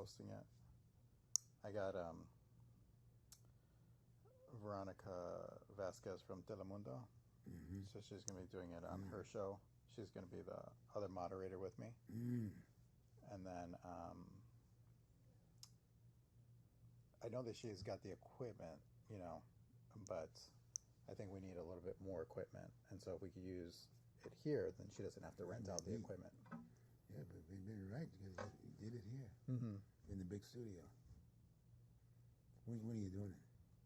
hosting it. I got Veronica Vasquez from Telemundo. Mm-hmm. So she's going to be doing it on her show. She's going to be the other moderator with me. And then I know that she's got the equipment, but I think we need a little bit more equipment. And so if we could use it here, then she doesn't have to rent out the equipment. Yeah, but we've been right because you did it here in the big studio. When are you doing it?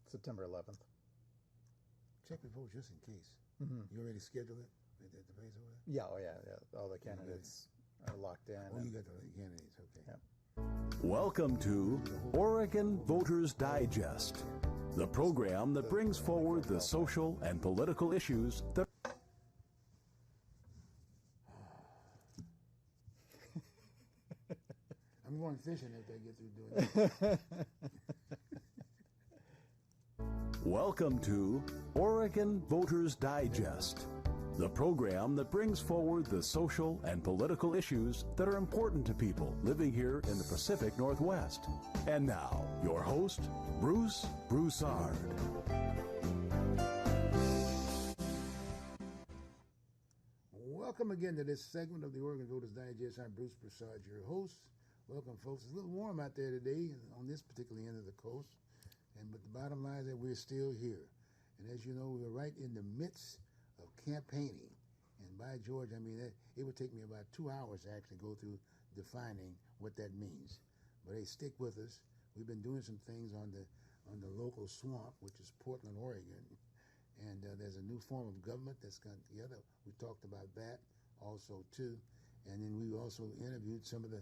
September 11th. Check with folks just in case. You already scheduled it at the place over there? Yeah, yeah. All the candidates are locked in. Oh, you got the candidates, okay. Yep. Welcome to Oregon Voters Digest, the program that brings forward the social and political issues that... I'm going fishing if they get through doing that. Welcome to Oregon Voters Digest, the program that brings forward the social and political issues that are important to people living here in the Pacific Northwest. And now, your host, Bruce Broussard. Welcome again to this segment of the Oregon Voters Digest. I'm Bruce Broussard, your host. Welcome, folks. It's a little warm out there today on this particular end of the coast. But the bottom line is that we're still here. And as you know, we're right in the midst of campaigning. And by George, I mean, it would take me about 2 hours to actually go through defining what that means. But hey, stick with us. We've been doing some things on the local swamp, which is Portland, Oregon. And there's a new form of government that's gotten together. We talked about that also, too. And then we also interviewed some of the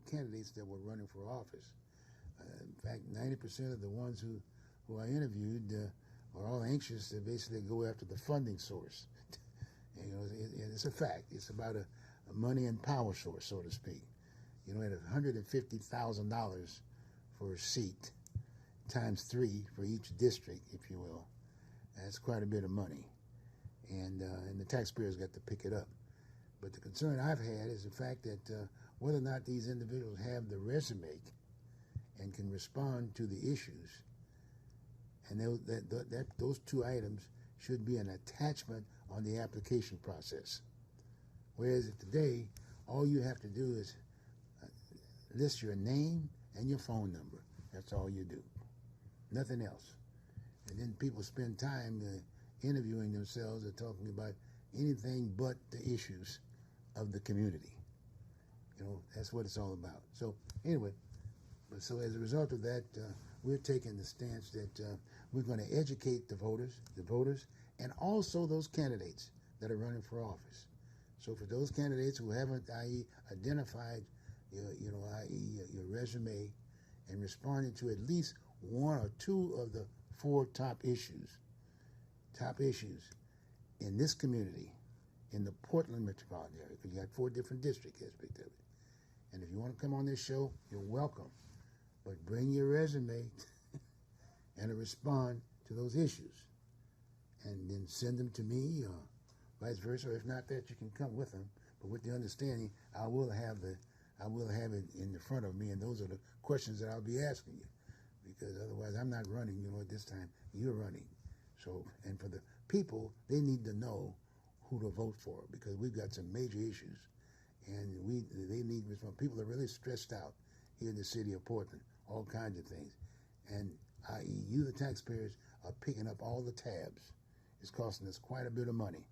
candidates that were running for office. In fact, 90% of the ones who I interviewed are all anxious to basically go after the funding source. And, it's a fact. It's about a money and power source, so to speak. At $150,000 for a seat, times 3 for each district, if you will. That's quite a bit of money. And the taxpayers got to pick it up. But the concern I've had is the fact that whether or not these individuals have the resume and can respond to the issues. And those two items should be an attachment on the application process. Whereas today, all you have to do is list your name and your phone number. That's all you do. Nothing else. And then people spend time interviewing themselves or talking about anything but the issues of the community. That's what it's all about. So anyway, so as a result of that, we're taking the stance that we're going to educate the voters, and also those candidates that are running for office. So for those candidates who haven't, i.e., identified, your resume and responded to at least one or two of the 4 top issues in this community, in the Portland metropolitan area, because you got 4 different district aspects of it. And if you want to come on this show, you're welcome. But bring your resume and respond to those issues. And then send them to me, or vice versa. Or if not that, you can come with them. But with the understanding, I will have it in the front of me, and those are the questions that I'll be asking you. Because otherwise, I'm not running, at this time, you're running. So, and for the people, they need to know who to vote for, because we've got some major issues. And they need response. People are really stressed out here in the city of Portland, all kinds of things. And i.e., you, the taxpayers, are picking up all the tabs. It's costing us quite a bit of money.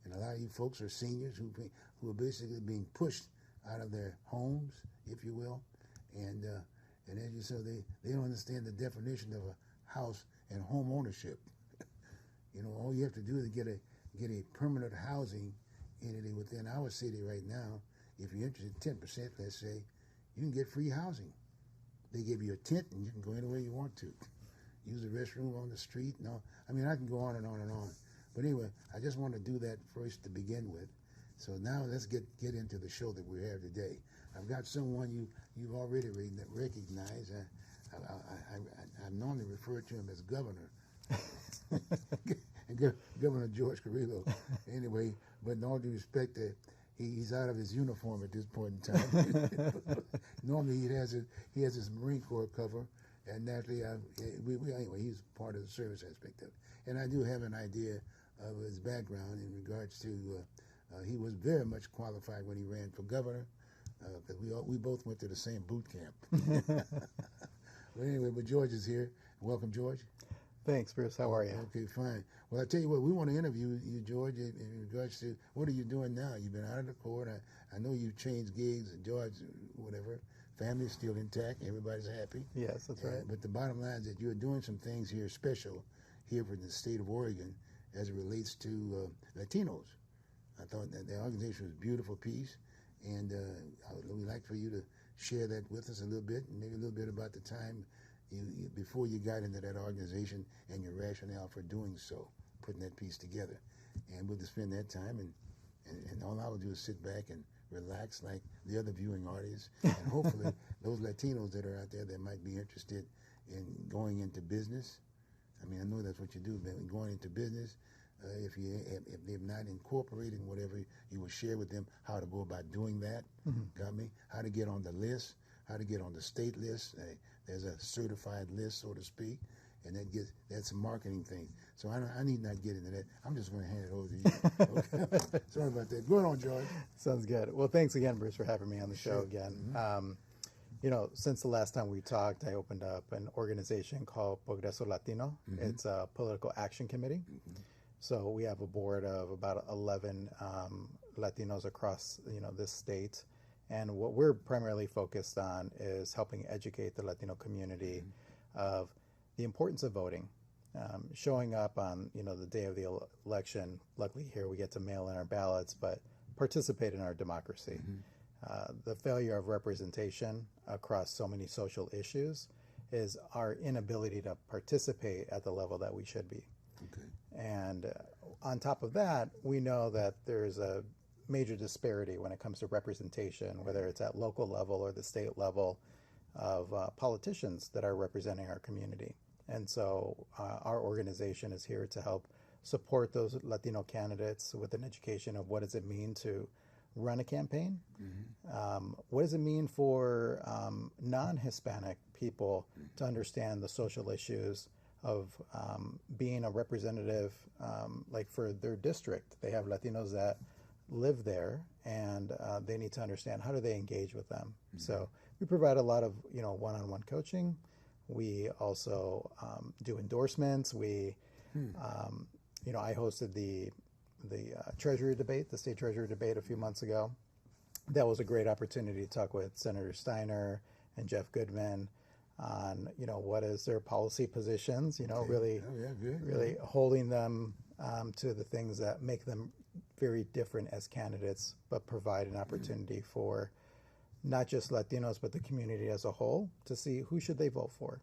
And a lot of you folks are seniors who are basically being pushed out of their homes, if you will. And as you said, they don't understand the definition of a house and home ownership. All you have to do is get a permanent housing entity within our city right now. If you're interested in 10%, let's say, you can get free housing. They give you a tent and you can go anywhere you want to. Use the restroom on the street. No, I can go on and on and on. But anyway, I just want to do that first to begin with. So now let's get into the show that we have today. I've got someone you've already recognized. I normally refer to him as Governor. Governor George Carrillo. Anyway, but in all due respect, He's out of his uniform at this point in time. Normally he has his Marine Corps cover, and naturally, anyway, he's part of the service aspect of it. And I do have an idea of his background in regards to he was very much qualified when he ran for governor, because we both went to the same boot camp. Well, anyway, but George is here. Welcome, George. Thanks, Bruce. How are you? Okay, fine. Well, I tell you what, we want to interview you, George, in regards to what are you doing now? You've been out of the court. I know you've changed gigs, and George, whatever. Family's still intact. Everybody's happy. Yes, that's right. But the bottom line is that you're doing some things here special here for the state of Oregon as it relates to Latinos. I thought that the organization was a beautiful piece, and we'd like for you to share that with us a little bit, and maybe a little bit about the time before you got into that organization and your rationale for doing so, putting that piece together. And we'll just spend that time, and all I will do is sit back and relax like the other viewing audience, and hopefully those Latinos that are out there that might be interested in going into business. I mean, I know that's what you do, but going into business, if they've not incorporated whatever, you will share with them how to go about doing that. Got me? How to get on the list, how to get on the state list. There's a certified list, so to speak, and that's a marketing thing. So I need not get into that. I'm just going to hand it over to you. Okay? Sorry about that. Go on, George. Sounds good. Well, thanks again, Bruce, for having me on the show again. Since the last time we talked, I opened up an organization called Progreso Latino. It's a political action committee. So we have a board of about 11 Latinos across this state, and what we're primarily focused on is helping educate the Latino community of the importance of voting, showing up on the day of the election. Luckily here we get to mail in our ballots, but participate in our democracy. The failure of representation across so many social issues is our inability to participate at the level that we should be. And on top of that, we know that there's a major disparity when it comes to representation, whether it's at local level or the state level, of politicians that are representing our community. And so our organization is here to help support those Latino candidates with an education of what does it mean to run a campaign? What does it mean for non-Hispanic people to understand the social issues of being a representative, like for their district? They have Latinos that live there, and they need to understand how do they engage with them. So we provide a lot of one-on-one coaching. We also do endorsements. We I hosted the Treasury debate, the state Treasury debate a few months ago. That was a great opportunity to talk with Senator Steiner and Jeff Goodman on what is their policy positions, really holding them to the things that make them very different as candidates, but provide an opportunity for not just Latinos but the community as a whole to see who should they vote for.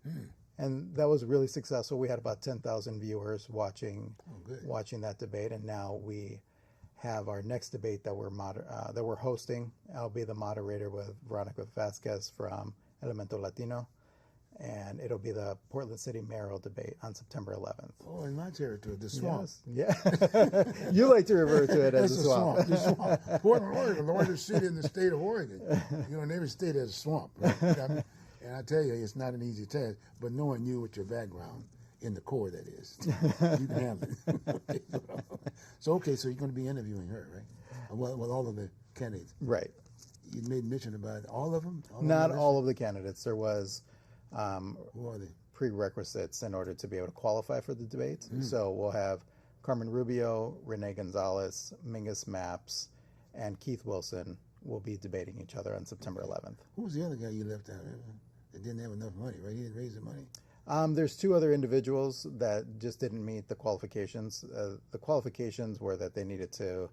And that was really successful. We had about 10,000 viewers watching that debate, and now we have our next debate that we're hosting. I'll be the moderator with Veronica Vasquez from Elemento Latino, and it'll be the Portland City mayoral debate on September 11th. Oh, in my territory, the swamp. Yes. Yeah. You like to refer to it as the swamp. The swamp. Portland, Oregon, the largest city in the state of Oregon. And every state has a swamp, right? And I tell you, it's not an easy task, but knowing you with your background, in the core, that is, you can handle it. So you're going to be interviewing her, right? With all of the candidates. Right. You made mention about all of them? Not all of the candidates. There was who are they? Prerequisites in order to be able to qualify for the debate. So we'll have Carmen Rubio, Renee Gonzalez, Mingus Maps, and Keith Wilson will be debating each other on September 11th. Who was the other guy you left out? That didn't have enough money, right? He didn't raise the money. There's two other individuals that just didn't meet the qualifications. The qualifications were that they needed to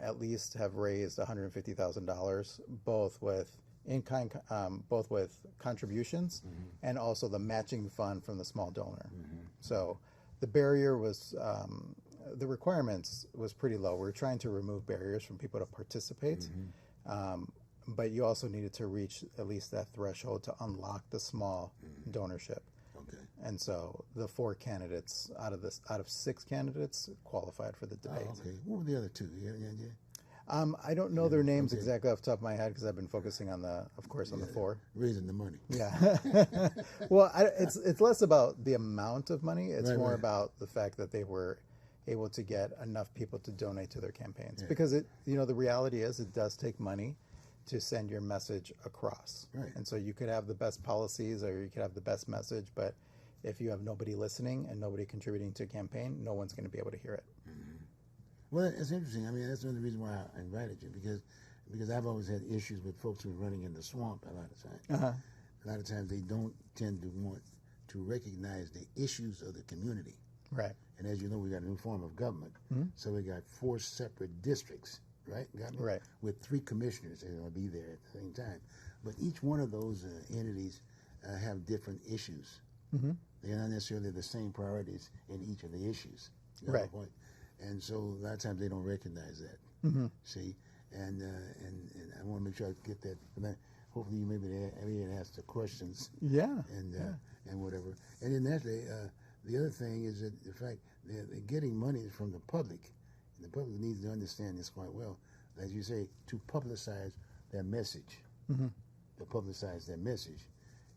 at least have raised $150,000, both with in-kind, both with contributions and also the matching fund from the small donor. So the barrier was, the requirements was pretty low. We're trying to remove barriers from people to participate, but you also needed to reach at least that threshold to unlock the small donorship. And so the 4 candidates out of 6 candidates qualified for the debate. Okay. What were the other 2? I don't know their names okay. exactly off the top of my head because I've been focusing on the four. Raising the money. Yeah. Well, it's less about the amount of money. It's Right, more right. about the fact that they were able to get enough people to donate to their campaigns. Because the reality is it does take money to send your message across. Right. And so you could have the best policies or you could have the best message, but if you have nobody listening and nobody contributing to a campaign, no one's going to be able to hear it. Well, it's interesting. I mean, that's another reason why I invited you, because I've always had issues with folks who are running in the swamp a lot of times. Uh-huh. A lot of times they don't tend to want to recognize the issues of the community. Right. And as you know, we got a new form of government. So we got 4 separate districts, right? Got me? Right. With 3 commissioners that will be there at the same time. But each one of those entities have different issues. They're not necessarily the same priorities in each of the issues. You know Right. my point? And so a lot of times they don't recognize that. See, and I want to make sure I get that. And hopefully, you maybe ask the questions Yeah. and whatever. And then naturally, the other thing is that the fact they're getting money from the public, and the public needs to understand this quite well. As you say, to publicize their message, to publicize their message,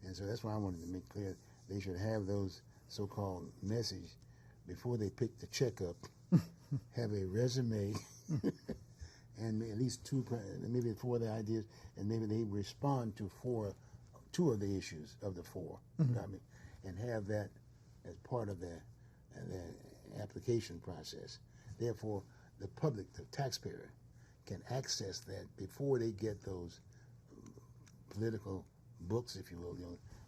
and so that's why I wanted to make clear they should have those so-called message before they pick the check up. Have a resume and at least 2, maybe 4 of the ideas, and maybe they respond to 2 of the issues of the 4. You know what I mean? And have that as part of the application process. Therefore, the public, the taxpayer, can access that before they get those political books, if you will,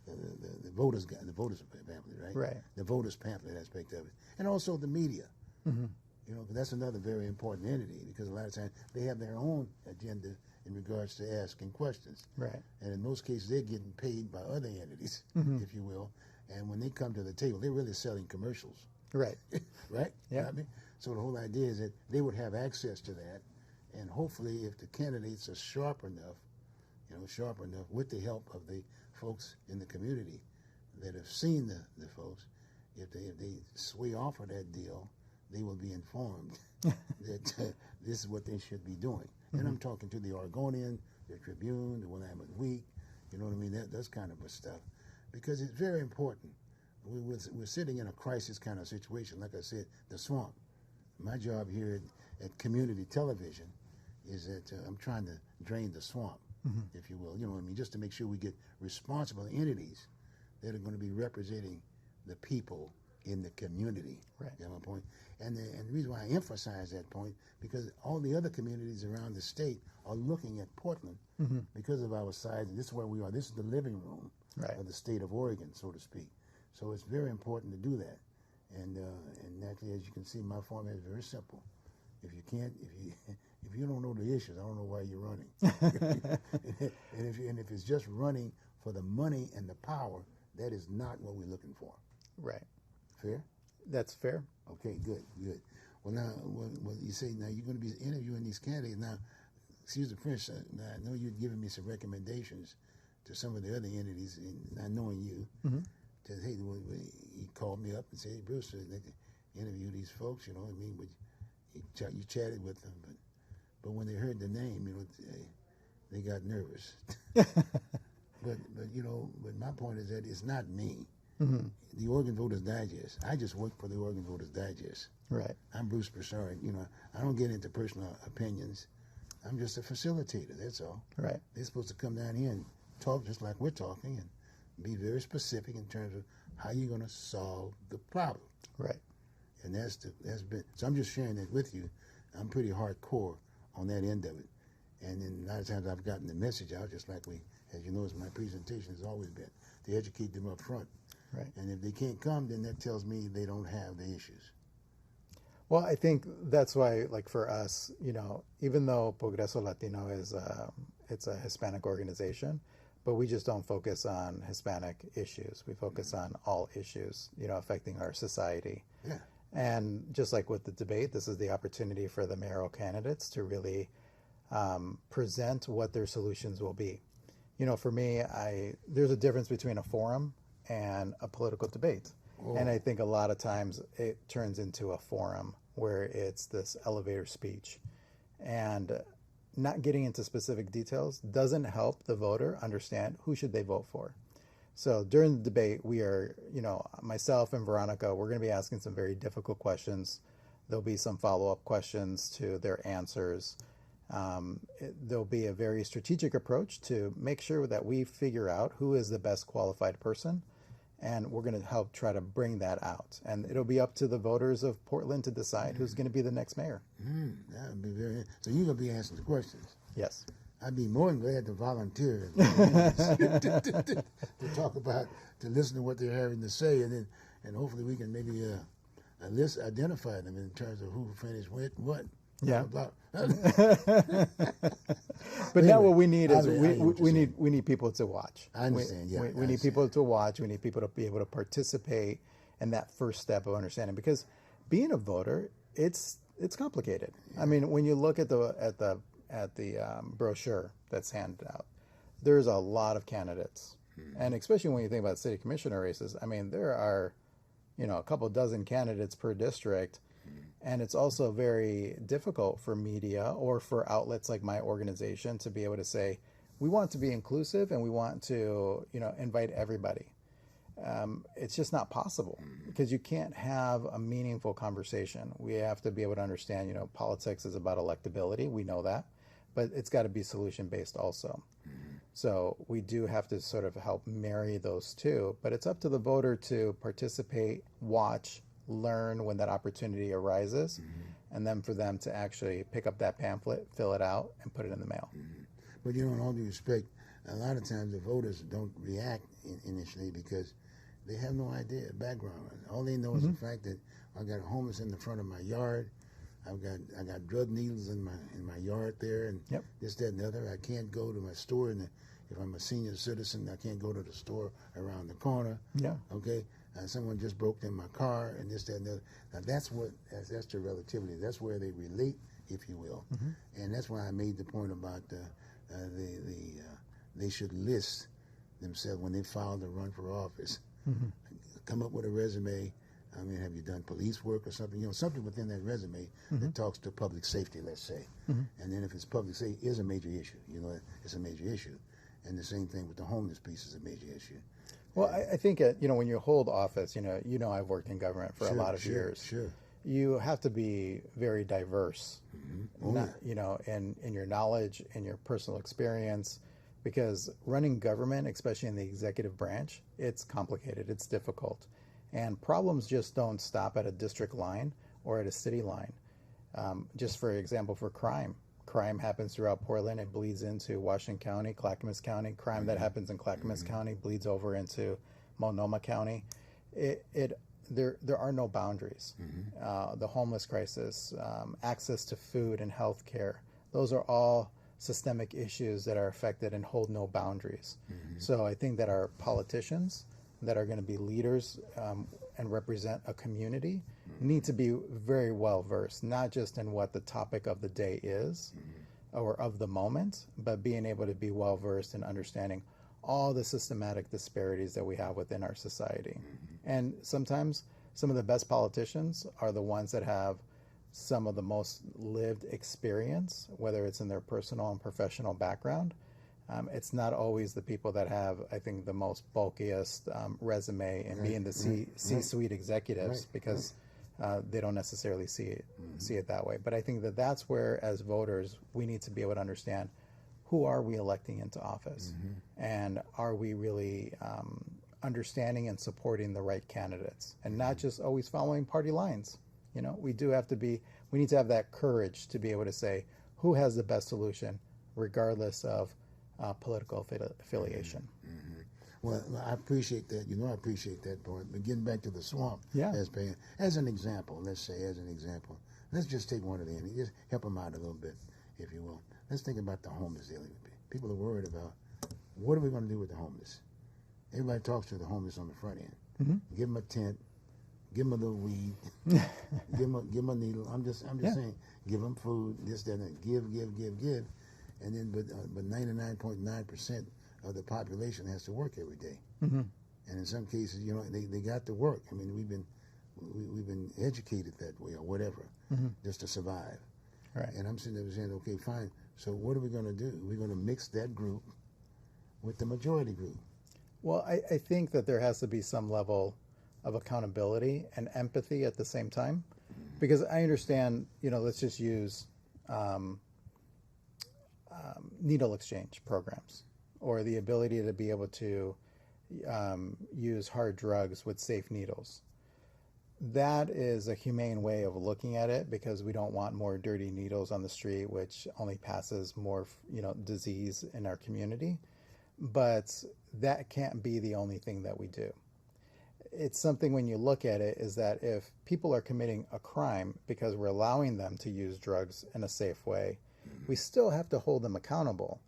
the voters pamphlet, right? Right. The voters pamphlet aspect of it, and also the media. You know, 'cause that's another very important entity, because a lot of times they have their own agenda in regards to asking questions. Right. And in most cases, they're getting paid by other entities, if you will. And when they come to the table, they're really selling commercials, Right. right? Yeah. You know what I mean? So the whole idea is that they would have access to that. And hopefully, if the candidates are sharp enough with the help of the folks in the community that have seen the folks, if they sway off of that deal, they will be informed that this is what they should be doing. And I'm talking to the Oregonian, the Tribune, the Willamette Week, you know what I mean? That's kind of stuff. Because it's very important. We're sitting in a crisis kind of situation. Like I said, the swamp. My job here at community television is that I'm trying to drain the swamp, if you will. You know what I mean? Just to make sure we get responsible entities that are going to be representing the people in the community. Right. You know my point? And the reason why I emphasize that point, because all the other communities around the state are looking at Portland because of our size, and this is where we are. This is the living room of the state of Oregon, so to speak. So it's very important to do that. And naturally, as you can see, my format is very simple. If you don't know the issues, I don't know why you're running. and if it's just running for the money and the power, that is not what we're looking for. Right. Fair? That's fair. Okay, good. Well, now, you say now you're going to be interviewing these candidates. Now, excuse the French, now I know you'd given me some recommendations to some of the other entities, not knowing you. To, hey, he called me up and said, hey, Bruce, I'd like to interview these folks, you know what I mean? You chatted with them, but when they heard the name, you know, they got nervous. but my point is that it's not me. The Oregon Voters Digest. I just work for the Oregon Voters Digest. Right. I'm Bruce Broussard. You know, I don't get into personal opinions. I'm just a facilitator. That's all. Right. They're supposed to come down here and talk just like we're talking, and be very specific in terms of how you're going to solve the problem. Right. And that's been. So I'm just sharing that with you. I'm pretty hardcore on that end of it. And then a lot of times I've gotten the message out, just like as you notice, my presentation has always been to educate them up front. Right. And if they can't come, then that tells me they don't have the issues. Well, I think that's why, like for us, you know, even though Progreso Latino is it's a Hispanic organization, but we just don't focus on Hispanic issues. We focus on all issues, you know, affecting our society. Yeah. And just like with the debate, this is the opportunity for the mayoral candidates to really present what their solutions will be. You know, for me, there's a difference between a forum and a political debate. Oh. And I think a lot of times it turns into a forum where it's this elevator speech. And not getting into specific details doesn't help the voter understand who should they vote for. So during the debate, we are, myself and Veronica, we're going to be asking some very difficult questions. There'll be some follow-up questions to their answers. There'll be a very strategic approach to make sure that we figure out who is the best qualified person, and we're going to help try to bring that out. And it'll be up to the voters of Portland to decide who's going to be the next mayor. That would be very. So you're gonna be answering the questions. Yes. I'd be more than glad to volunteer to talk about, to listen to what they're having to say, and hopefully we can maybe identify them in terms of who finished with what. Yeah. Blah, blah, But anyway, now what we need is we we need people to watch. I understand. We need people to watch. We need people to be able to participate in that first step of understanding, because being a voter, it's complicated. I mean, when you look at the brochure that's handed out, there's a lot of candidates, and especially when you think about city commissioner races, I mean, there are, a couple dozen candidates per district. And it's also very difficult for media or for outlets like my organization to be able to say, we want to be inclusive and we want to, invite everybody. It's just not possible, because you can't have a meaningful conversation. We have to be able to understand, politics is about electability. We know that, but it's got to be solution based also. So we do have to sort of help marry those two, but it's up to the voter to participate, watch, learn when that opportunity arises, and then for them to actually pick up that pamphlet, fill it out, and put it in the mail. But in all due respect, a lot of times the voters don't react initially because they have no idea background. All they know is the fact that I got homeless in the front of my yard. I got drug needles in my yard there, and this, that, and the other. I can't go to my store, and if I'm a senior citizen, I can't go to the store around the corner. Yeah. Okay. Someone just broke in my car, and this, that, and the other. Now that's the relativity. That's where they relate, if you will, and that's why I made the point about they should list themselves when they file to run for office. Come up with a resume. I mean, have you done police work or something? Something within that resume that talks to public safety, let's say. And then if it's public safety, is a major issue. It's a major issue. And the same thing with the homeless piece is a major issue. Well, I think, when you hold office, I've worked in government for a lot of years. Sure. You have to be very diverse, in your knowledge and your personal experience, because running government, especially in the executive branch, it's complicated, it's difficult. And problems just don't stop at a district line or at a city line. Just for example, for crime. Crime happens throughout Portland. It bleeds into Washington County, Clackamas County. Crime that happens in Clackamas County bleeds over into Multnomah County. There are no boundaries. The homeless crisis, access to food and health care, those are all systemic issues that are affected and hold no boundaries. So I think that our politicians that are going to be leaders and represent a community need to be very well versed, not just in what the topic of the day is or of the moment, but being able to be well versed in understanding all the systematic disparities that we have within our society. And sometimes some of the best politicians are the ones that have some of the most lived experience, whether it's in their personal and professional background. It's not always the people that have, I think, the most bulkiest resume and being the C-suite executives, because they don't necessarily see it that way. But I think that that's where, as voters, we need to be able to understand, who are we electing into office, and are we really understanding and supporting the right candidates, and not just always following party lines. We need to have that courage to be able to say who has the best solution, regardless of political affiliation. Well, I appreciate that. I appreciate that point. But getting back to the swamp, as an example, let's just take one of them and just help them out a little bit, if you will. Let's think about the homeless dealing. People are worried about, what are we going to do with the homeless? Everybody talks to the homeless on the front end. Give them a tent, give them a little weed, give them a needle. I'm just saying, give them food, this, that, and that. Give. And then, but 99.9% of the population has to work every day. And in some cases, they got to work. I mean, we've been educated that way or whatever, just to survive. Right. And I'm sitting there saying, okay, fine. So what are we going to do? We're going to mix that group with the majority group. Well, I think that there has to be some level of accountability and empathy at the same time, because I understand, let's just use needle exchange programs, or the ability to be able to use hard drugs with safe needles. That is a humane way of looking at it, because we don't want more dirty needles on the street, which only passes more, disease in our community. But that can't be the only thing that we do. It's something, when you look at it, is that if people are committing a crime because we're allowing them to use drugs in a safe way, we still have to hold them accountable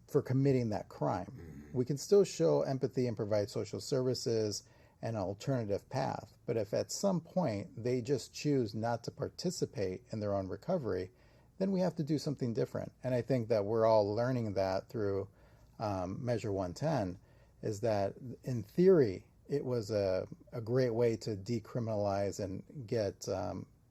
for committing that crime. We can still show empathy and provide social services and an alternative path. But if at some point they just choose not to participate in their own recovery, then we have to do something different. And I think that we're all learning that through Measure 110, is that in theory, it was a great way to decriminalize and get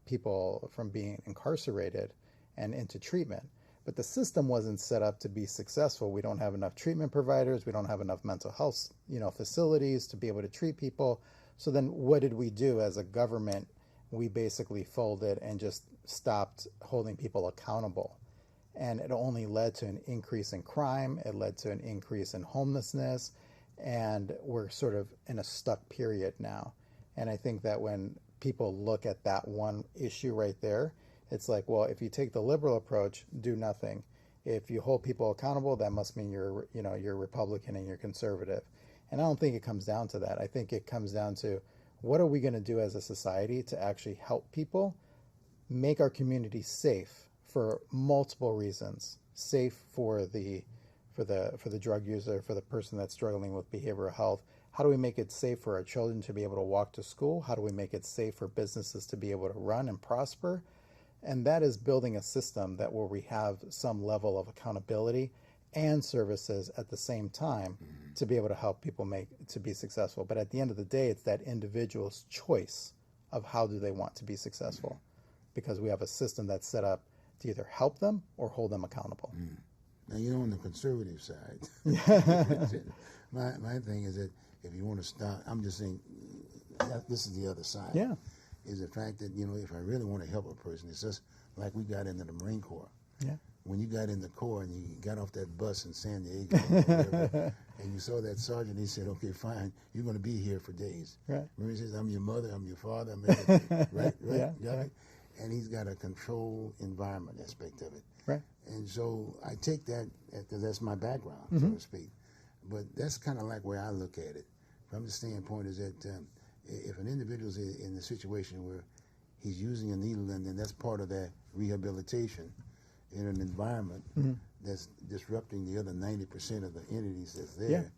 people from being incarcerated and into treatment. But the system wasn't set up to be successful. We don't have enough treatment providers. We don't have enough mental health, facilities to be able to treat people. So then what did we do as a government? We basically folded and just stopped holding people accountable. And it only led to an increase in crime. It led to an increase in homelessness. And we're sort of in a stuck period now. And I think that when people look at that one issue right there, it's like, well, if you take the liberal approach, do nothing. If you hold people accountable, that must mean you're Republican and you're conservative. And I don't think it comes down to that. I think it comes down to, what are we going to do as a society to actually help people make our community safe for multiple reasons? Safe for the drug user, for the person that's struggling with behavioral health. How do we make it safe for our children to be able to walk to school? How do we make it safe for businesses to be able to run and prosper? And that is building a system that where we have some level of accountability and services at the same time to be able to help people to be successful. But at the end of the day, it's that individual's choice of how do they want to be successful, because we have a system that's set up to either help them or hold them accountable. Now, on the conservative side, my thing is that if you want to stop, I'm just saying, this is the other side. Yeah. Is the fact that, if I really want to help a person, it's just like we got into the Marine Corps. Yeah. When you got in the Corps and you got off that bus in San Diego or whatever, and you saw that sergeant, he said, okay, fine, you're going to be here for days. Right. Marine says, I'm your mother, I'm your father, I'm everything. right? Yeah, right. And he's got a control environment aspect of it. Right. And so I take that, because that's my background, so to speak. But that's kind of like where I look at it. From the standpoint is that if an individual's in a situation where he's using a needle, and then that's part of that rehabilitation in an environment that's disrupting the other 90% of the entities that's there,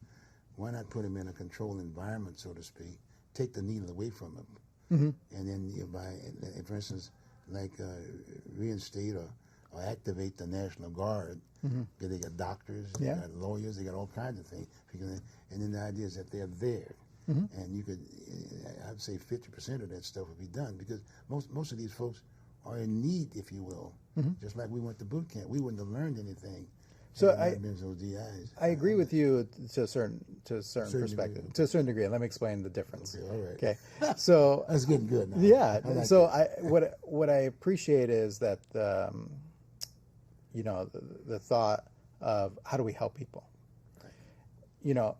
why not put him in a controlled environment, so to speak, take the needle away from him, and then for instance, like reinstate or activate the National Guard, because they got doctors, they got lawyers, they got all kinds of things. And then the idea is that they're there. And you could, I'd say 50% of that stuff would be done, because most of these folks are in need, if you will. Just like we went to boot camp, we wouldn't have learned anything. So I agree with you to a certain perspective, degree. to a certain degree. And let me explain the difference. Okay, all right. Okay, so That's getting good now. yeah. Like So that. what I appreciate is that the thought of how do we help people.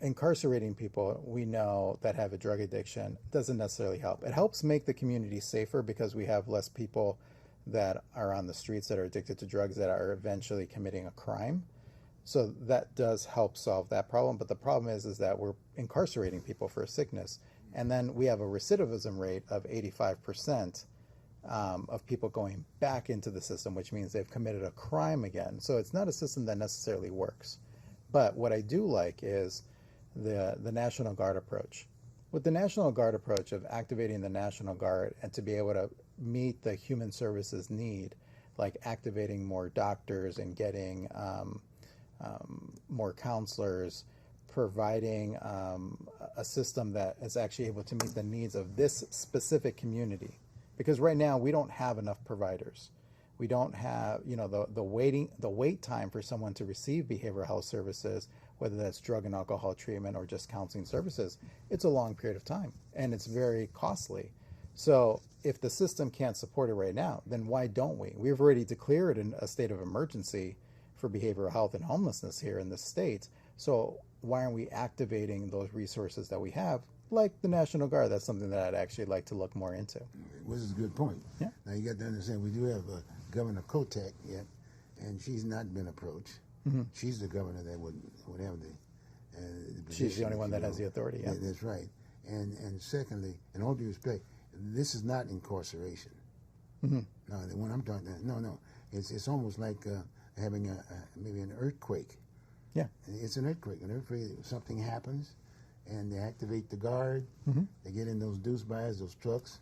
Incarcerating people we know that have a drug addiction doesn't necessarily help. It helps make the community safer, because we have less people that are on the streets that are addicted to drugs that are eventually committing a crime. So that does help solve that problem. But the problem is that we're incarcerating people for a sickness. And then we have a recidivism rate of 85% of people going back into the system, which means they've committed a crime again. So it's not a system that necessarily works. But what I do like is the National Guard approach. With the National Guard approach of activating the National Guard and to be able to meet the human services need, like activating more doctors and getting more counselors, providing a system that is actually able to meet the needs of this specific community. Because right now we don't have enough providers. We don't have, the wait time for someone to receive behavioral health services, whether that's drug and alcohol treatment or just counseling services. It's a long period of time, and it's very costly. So if the system can't support it right now, then why don't we? We've already declared a state of emergency for behavioral health and homelessness here in the state. So why aren't we activating those resources that we have, like the National Guard? That's something that I'd actually like to look more into. Which is a good point. Yeah. Now you got to understand, we do have Governor Kotek yet, and she's not been approached. Mm-hmm. She's the governor that would have the She's the only position, one if that you has the will. authority. Yeah. That's right. And secondly, in all due respect, this is not incarceration. Mm-hmm. No, the one I'm talking about, no. It's almost like having maybe an earthquake. Yeah. It's an earthquake. An earthquake, something happens, and they activate the guard. Mm-hmm. They get in those deuce bars, those trucks,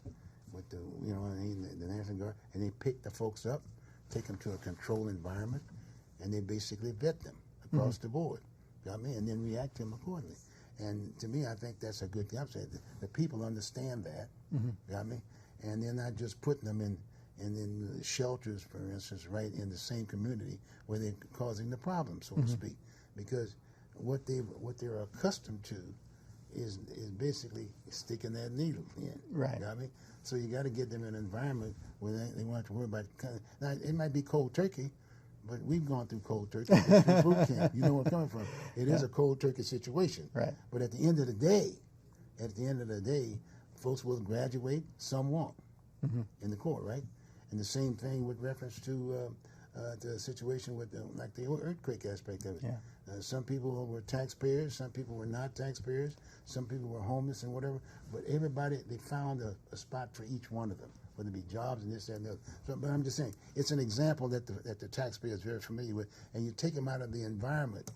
with the National Guard, and they pick the folks up, take them to a controlled environment, and they basically vet them across the board. You know what I mean? And then react to them accordingly. And to me, I think that's a good thing. I'm saying the people understand that. You know what I mean? And they're not just putting them in shelters, for instance, right in the same community where they're causing the problem, so to speak. Because what they're accustomed to is basically sticking that needle in. Right. You know what I mean? So you got to get them in an environment where they won't have to worry about. Now it might be cold turkey, but we've gone through cold turkey. Through boot camp. You know where I'm coming from. It is a cold turkey situation. Right. But at the end of the day, folks will graduate. Some won't. In the court, right? And the same thing with reference to the situation with like the earthquake aspect of it. Yeah. Some people were taxpayers, some people were not taxpayers, some people were homeless and whatever. But everybody, they found a spot for each one of them, whether it be jobs and this, that, and the other. So, but I'm just saying, it's an example that the taxpayer is very familiar with, and you take them out of the environment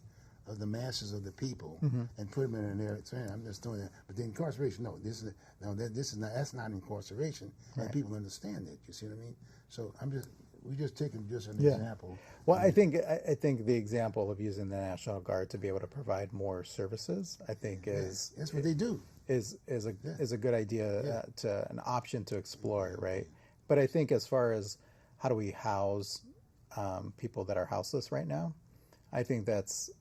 of the masses of the people and put them in an area. So, I'm just doing that. But the incarceration, that's not incarceration, and people understand that. You see what I mean? So we're just taking just an example. Well, I think the example of using the National Guard to be able to provide more services, I think is that's what they do. Is a good idea, to an option to explore, right? But I think as far as how do we house people that are houseless right now, I think that's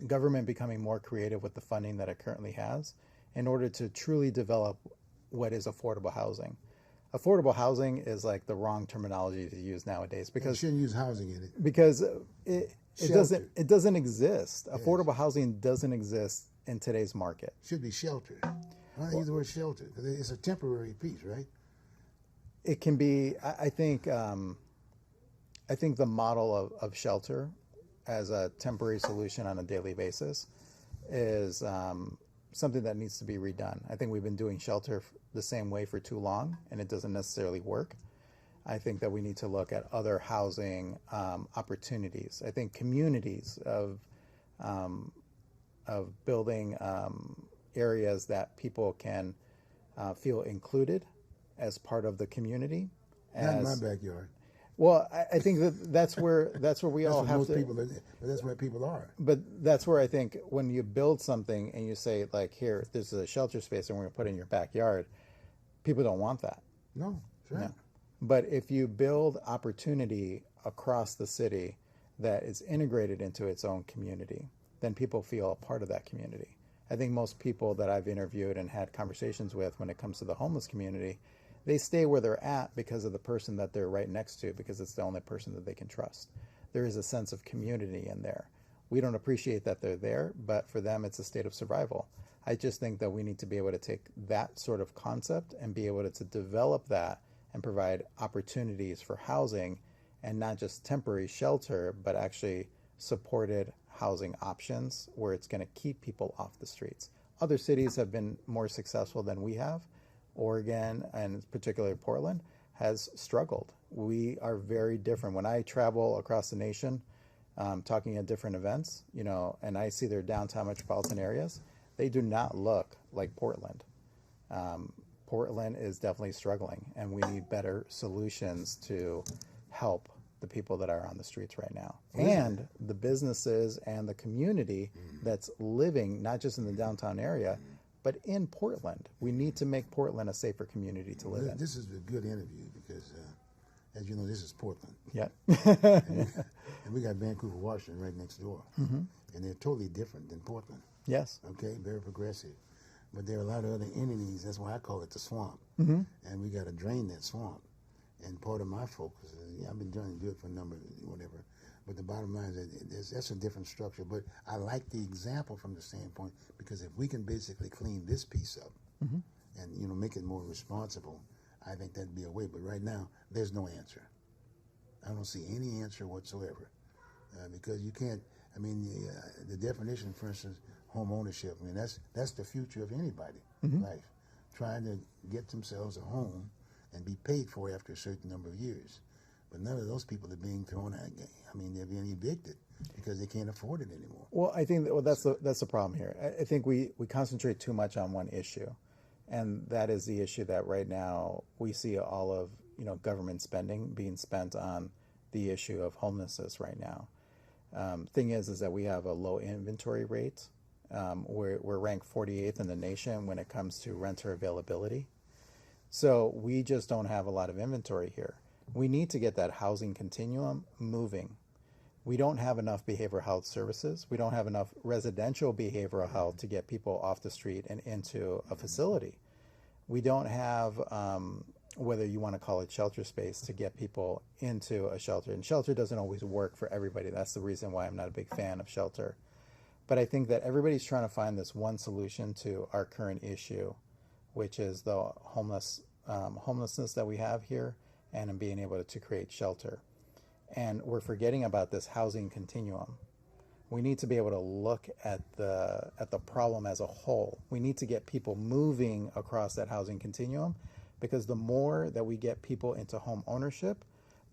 government becoming more creative with the funding that it currently has in order to truly develop what is affordable housing. Affordable housing is like the wrong terminology to use nowadays because you shouldn't use housing in it. Because it doesn't exist. Yes. Affordable housing doesn't exist in today's market. Should be shelter. I don't use the word shelter because it's a temporary piece, right? It can be. I think the model of shelter as a temporary solution on a daily basis is something that needs to be redone. I think we've been doing shelter the same way for too long, and it doesn't necessarily work. I think that we need to look at other housing opportunities. I think communities of building areas that people can feel included as part of the community. Not in my backyard. Well, I think that's where we all have to. People, that's where people are. But that's where I think when you build something and you say, like, here, this is a shelter space and we're going to put it in your backyard, people don't want that. No, that's right. No. But if you build opportunity across the city that is integrated into its own community, then people feel a part of that community. I think most people that I've interviewed and had conversations with when it comes to the homeless community, they stay where they're at because of the person that they're right next to, because it's the only person that they can trust. There is a sense of community in there. We don't appreciate that they're there, but for them, it's a state of survival. I just think that we need to be able to take that sort of concept and be able to develop that and provide opportunities for housing, and not just temporary shelter, but actually supported housing options where it's going to keep people off the streets. Other cities have been more successful than we have. Oregon, and particularly Portland, has struggled. We are very different. When I travel across the nation, talking at different events, and I see their downtown metropolitan areas, they do not look like Portland. Portland is definitely struggling, and we need better solutions to help the people that are on the streets right now, and the businesses and the community that's living not just in the downtown area, but in Portland. We need to make Portland a safer community to live in. This is a good interview because as you know, this is Portland. Yeah. And we got Vancouver, Washington right next door. And they're totally different than Portland. Yes. Okay, very progressive. But there are a lot of other entities. That's why I call it the swamp. And we got to drain that swamp. And part of my focus is, I've been trying to do it for a number of whatever. But the bottom line is that's a different structure. But I like the example from the standpoint because if we can basically clean this piece up and, you know, make it more responsible, I think that'd be a way. But right now, there's no answer. I don't see any answer whatsoever because you can't. I mean, the definition, for instance, home ownership. I mean, that's the future of anybody life, trying to get themselves a home and be paid for it after a certain number of years. But none of those people are being thrown out. I mean, they're being evicted because they can't afford it anymore. Well, I think that's the problem here. I think we concentrate too much on one issue, and that is the issue that right now we see all of, you know, government spending being spent on the issue of homelessness right now. Thing is that we have a low inventory rate. We're ranked 48th in the nation when it comes to renter availability. So we just don't have a lot of inventory here. We need to get that housing continuum moving. We don't have enough behavioral health services. We don't have enough residential behavioral health to get people off the street and into a facility. We don't have, whether you want to call it shelter space, to get people into a shelter. And shelter doesn't always work for everybody. That's the reason why I'm not a big fan of shelter. But I think that everybody's trying to find this one solution to our current issue, which is the homelessness that we have here and in being able to create shelter. And we're forgetting about this housing continuum. We need to be able to look at the problem as a whole. We need to get people moving across that housing continuum, because the more that we get people into home ownership,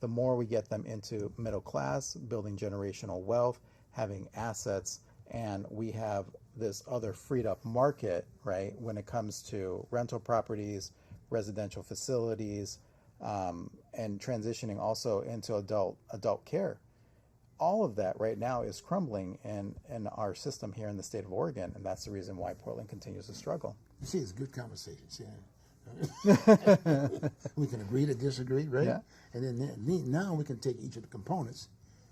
the more we get them into middle class, building generational wealth, having assets, and we have this other freed up market, right, when it comes to rental properties, residential facilities, and transitioning also into adult care. All of that right now is crumbling in our system here in the state of Oregon, and that's the reason why Portland continues to struggle. You see, it's good conversation. See, we can agree to disagree, right? Yeah. And then now we can take each of the components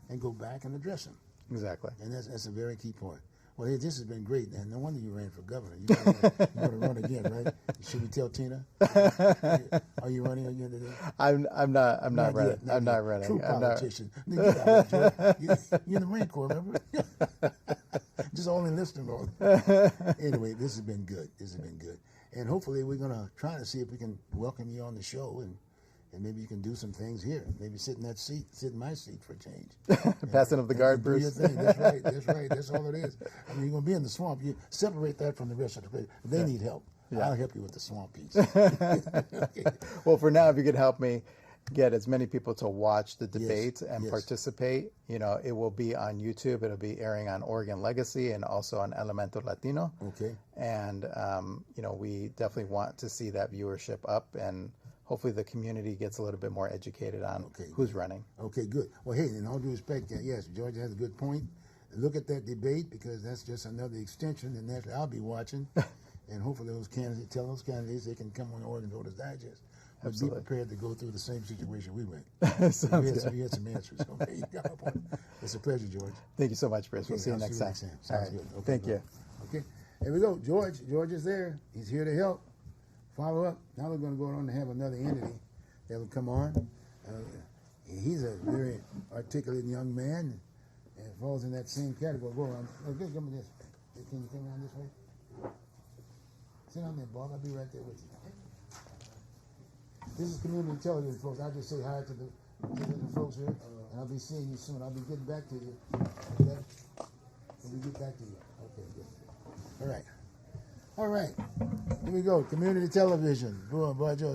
and go back and address them. Exactly. And that's a very key point. Well, hey, this has been great, and no wonder you ran for governor. You're going to run again, right? Should we tell Tina? Are you running again today? I'm not running. I'm not running. True politician. Get out of here. You're in the Marine Corps, remember? Just only listening on. Anyway, this has been good. This has been good. And hopefully we're going to try to see if we can welcome you on the show, and maybe you can do some things here. Maybe sit in that seat, sit in my seat for a change. Passing up the guard, do your Bruce. thing. That's right. That's right. That's all it is. I mean, you're going to be in the swamp. You separate that from the rest of the place. They need help. Yeah. I'll help you with the swamp piece. Okay. Well, for now, if you could help me get as many people to watch the debate and yes. participate, you know, it will be on YouTube. It'll be airing on Oregon Legacy and also on Elemento Latino. Okay. And, you know, we definitely want to see that viewership up, and hopefully the community gets a little bit more educated on who's running. Okay, good. Well, hey, in all due respect, yes, Georgia has a good point. Look at that debate, because that's just another extension, and that's I'll be watching. And hopefully tell those candidates they can come on Oregon Voters Digest. But Absolutely. be prepared to go through the same situation we went. We had some answers. Okay, you got my point. It's a pleasure, George. Thank you so much, Bruce. Okay, We'll see you I'll next time. Sounds All right. good. Okay, Thank you. Okay, here we go. George is there. He's here to help. Follow up. Now we're going to go on and have another entity that will come on. He's a very articulate young man and falls in that same category. Go around. Give me this. Can you come around this way? Sit on there, Bob. I'll be right there with you. This is community television, folks. I'll just say hi to the folks here, and I'll be seeing you soon. I'll be getting back to you. Okay? When we get back to you. Okay, good. All right. All right. Here we go. Community television. Boy, Joe,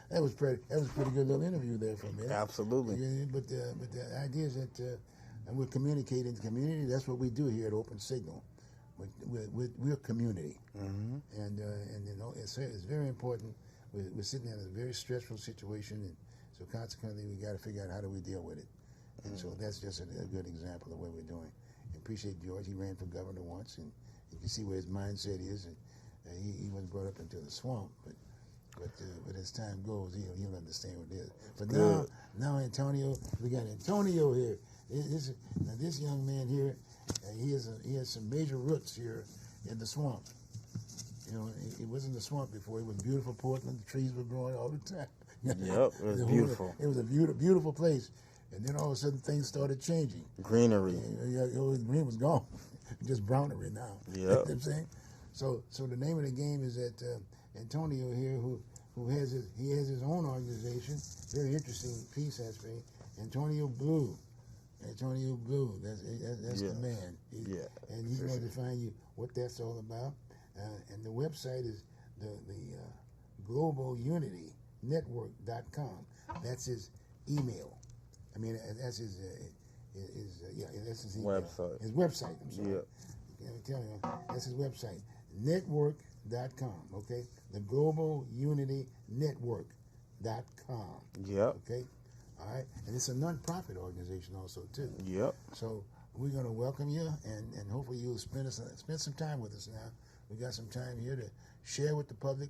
that was pretty good little interview there for me. Absolutely. Yeah, but the idea is that we're communicating to the community. That's what we do here at Open Signal. We're community, and you know it's very important. We're sitting in a very stressful situation, and so consequently we got to figure out how do we deal with it. And so that's just a good example of what we're doing. I appreciate George. He ran for governor once, and you can see where his mindset is. And he was brought up into the swamp, but But as time goes, he'll understand what it is. But Good. now Antonio, we got Antonio here. Now this young man here, he has some major roots here in the swamp. You know, he was in the swamp before. It was beautiful Portland. The trees were growing all the time. Yep, it was beautiful. It was a beautiful place. And then all of a sudden things started changing. Greenery. Green was gone. Just brownery now. Yep. You know what I'm saying? So the name of the game is that Antonio here, who has his own organization, very interesting piece actually, Antonio Blue. Antonio Blue, that's the man. And he's going to define you what that's all about. And the website is the Global Unity Network.com. That's his email. I mean, that's his that's his email. Website. His website. I'm sorry. Yep. I'm telling you, that's his website. Network.com. Okay, the Global Unity Network.com. Yep. Okay. All right, and it's a non-profit organization also too. Yep. So we're going to welcome you, and hopefully you'll spend some time with us now. We got some time here to share with the public.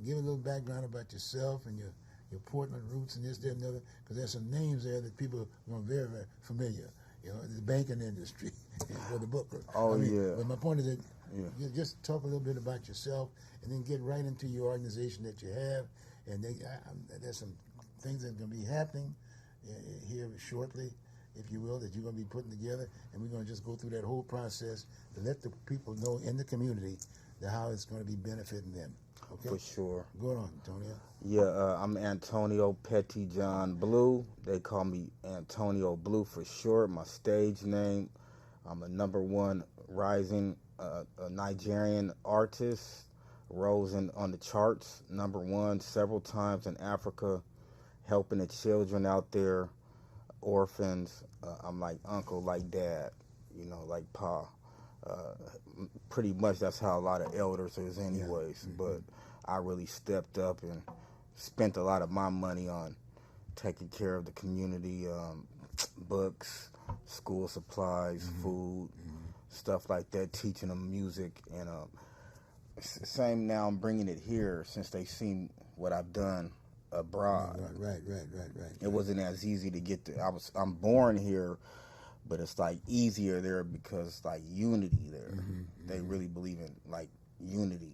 Give a little background about yourself and your Portland roots and this, that, and the other, because there's some names there that people are very, very familiar. You know, the banking industry, or the booker. Oh, yeah. But my point is that you just talk a little bit about yourself, and then get right into your organization that you have. And there's some things that are going to be happening here shortly, if you will, that you're going to be putting together, and we're going to just go through that whole process to let the people know in the community how it's going to be benefiting them. Okay? For sure. Go on, Antonio. Yeah, I'm Antonio Pettyjohn Blue. They call me Antonio Blue for short. My stage name. I'm a #1 rising a Nigerian artist. Rose on the charts, #1 several times in Africa, helping the children out there, orphans. I'm like uncle, like dad, you know, like pa. Pretty much that's how a lot of elders is anyways. But I really stepped up and spent a lot of my money on taking care of the community, books, school supplies, food, stuff like that, teaching them music. And same now I'm bringing it here since they've seen what I've done abroad. Right. It wasn't as easy to get there. I'm born here, but it's like easier there because like unity there. They really believe in like unity,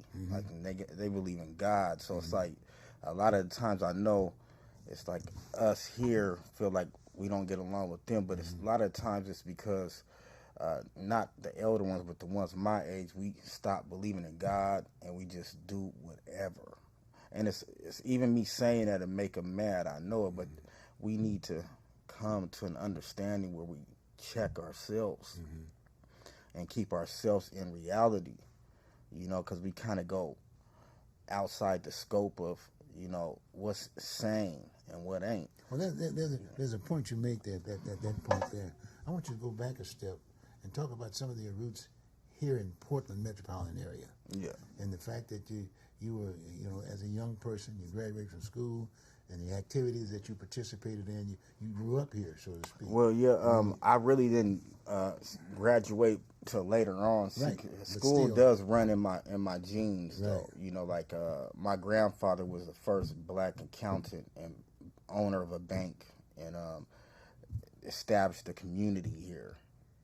like they believe in God. So it's like a lot of the times I know it's like us here feel like we don't get along with them, but it's a lot of times it's because not the elder ones, but the ones my age, we stop believing in God and we just do whatever. And it's even me saying that to make them mad. I know it, but we need to come to an understanding where we check ourselves and keep ourselves in reality, you know, because we kind of go outside the scope of, you know, what's sane and what ain't. Well, there's a point you make that point there. I want you to go back a step and talk about some of your roots here in Portland metropolitan area. Yeah. And the fact that you were, you know, as a young person, you graduated from school, and the activities that you participated in, you grew up here, so to speak. Well, yeah, I really didn't graduate till later on. Right. School does run in my genes, though. You know, like my grandfather was the first black accountant and owner of a bank, and established a community here.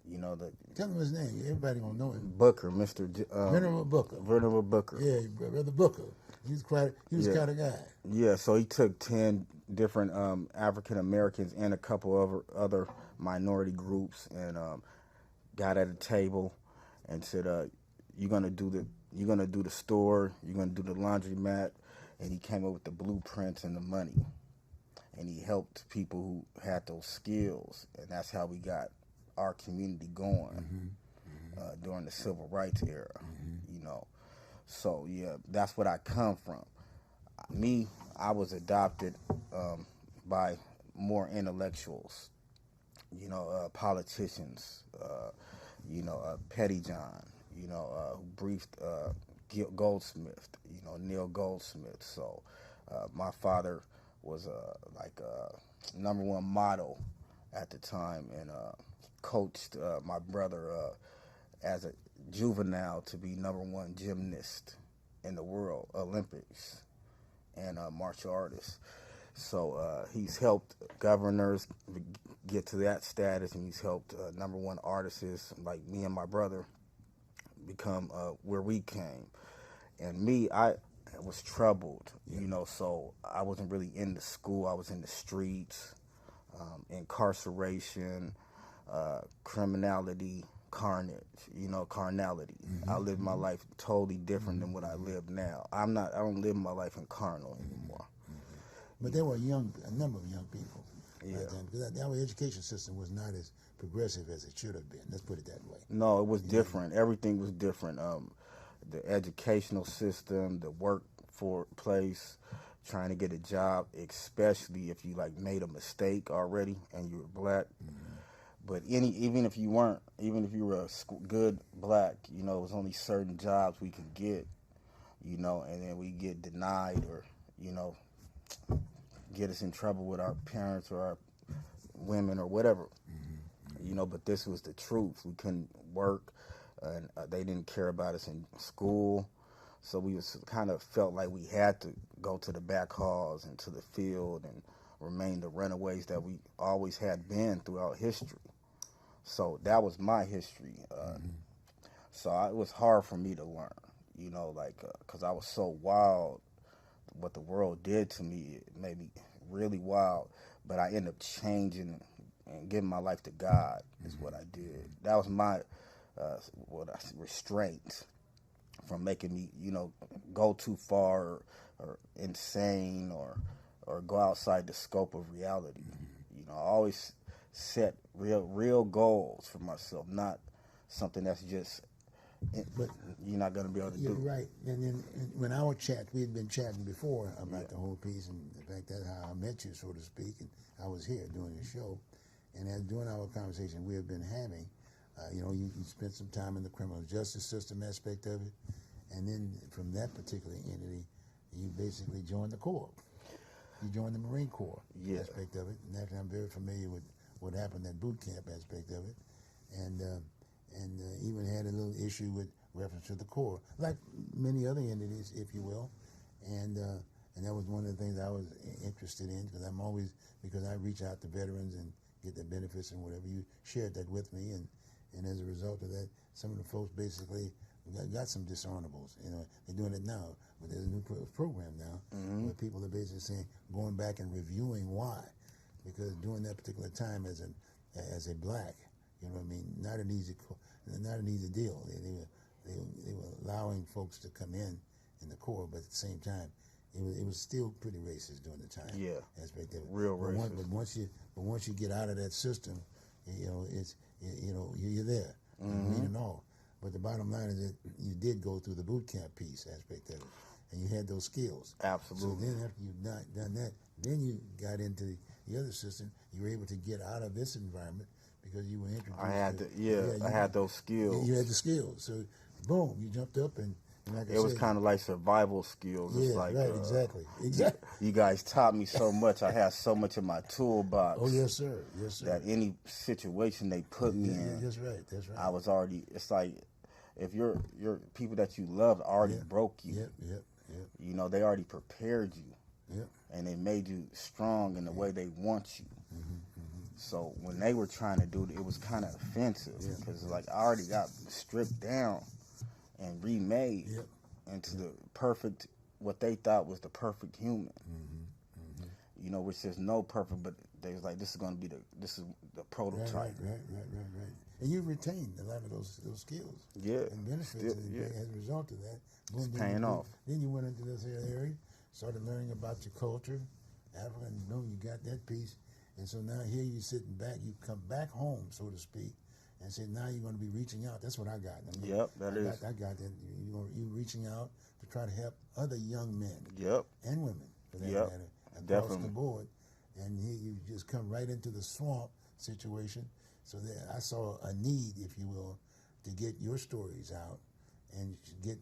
You know, tell him his name. Everybody gonna know him. Mr. Venerable Booker. Venerable Booker. Yeah, Brother Booker. He was quite a guy. Yeah, so he took 10 different African Americans and a couple of other minority groups, and got at a table and said, "You're gonna do the store. You're gonna do the laundromat," and he came up with the blueprints and the money, and he helped people who had those skills, and that's how we got our community going during the civil rights era. You know. So, yeah, that's what I come from. I was adopted by more intellectuals, you know, politicians, you know, Pettyjohn, you know, who briefed Goldsmith, you know, Neil Goldsmith. So my father was like a #1 model at the time, and coached my brother as a juvenile to be #1 gymnast in the world, Olympics. and martial artist. So he's helped governors get to that status, and he's helped number one artists like me and my brother become where we came. And me, I was troubled, so I wasn't really in the school. I was in the streets, incarceration, criminality, carnage, carnality. I lived my life totally different than what I live now. I don't live my life in carnal anymore. But there were a number of young people. Yeah. Right then, because our education system was not as progressive as it should have been. Let's put it that way. No, it was different. Everything was different. The educational system, the workplace, trying to get a job, especially if you made a mistake already and you were black. But even if you weren't, even if you were a good black, it was only certain jobs we could get, and then we get denied or, get us in trouble with our parents or our women or whatever. But this was the truth. We couldn't work, and they didn't care about us in school. So we kind of felt like we had to go to the back halls and to the field and remain the runaways that we always had been throughout history. So that was my history. So it was hard for me to learn, because I was so wild. What the world did to me, it made me really wild. But I ended up changing and giving my life to God is what I did. That was my restraint from making me, go too far or insane or go outside the scope of reality. I always set real goals for myself, not something that's just but you're not going to be able to you're do. Right. And when our chat, we had been chatting before about the whole piece, and in fact, that's how I met you, so to speak, and I was here doing your show. And as during our conversation we have been having, you spent some time in the criminal justice system aspect of it, and then from that particular entity, you basically joined the Corps. You joined the Marine Corps aspect of it, and that I'm very familiar with what happened at boot camp aspect of it, and even had a little issue with reference to the Corps, like many other entities, if you will, and that was one of the things I was interested in, because I reach out to veterans and get their benefits and whatever. You shared that with me, and as a result of that, some of the folks basically got some dishonorables. They're doing it now, but there's a new program now where people are basically saying, going back and reviewing why, because during that particular time as a black, not an easy deal. They were allowing folks to come in the Corps, but at the same time, it was still pretty racist during the time. Yeah, aspect of it. Real racist. But once you get out of that system, you're there, and all. But the bottom line is that you did go through the boot camp piece aspect of it, and you had those skills. Absolutely. So then after you've not done that, then you got into the other system. You were able to get out of this environment because you were introduced. I had those skills. You had the skills. So boom, you jumped up and like it was kind of like survival skills. Yeah, it's like, right, exactly. You guys taught me so much. I had so much in my toolbox. Oh, yes, sir. Yes, sir. That any situation they put me in, that's right. I was already. It's like if your people that you loved already broke you. Yep. They already prepared you. Yep. And they made you strong in the way they want you. So when they were trying to do it, it was kind of offensive because I already got stripped down and remade into the perfect, what they thought was the perfect human. Which there's no perfect, but they was like, this is the prototype. Right. And you retained a lot of those skills. Yeah. And benefits as a result of that. It's paying off. Then you went into this area, started learning about your culture, Africa, and you got that piece. And so now here you're sitting back, you come back home, so to speak, and say now you're going to be reaching out. That's what I got. I got that. You're reaching out to try to help other young men and women, for that matter, across the board. And here you just come right into the swamp situation. So there, I saw a need, if you will, to get your stories out and get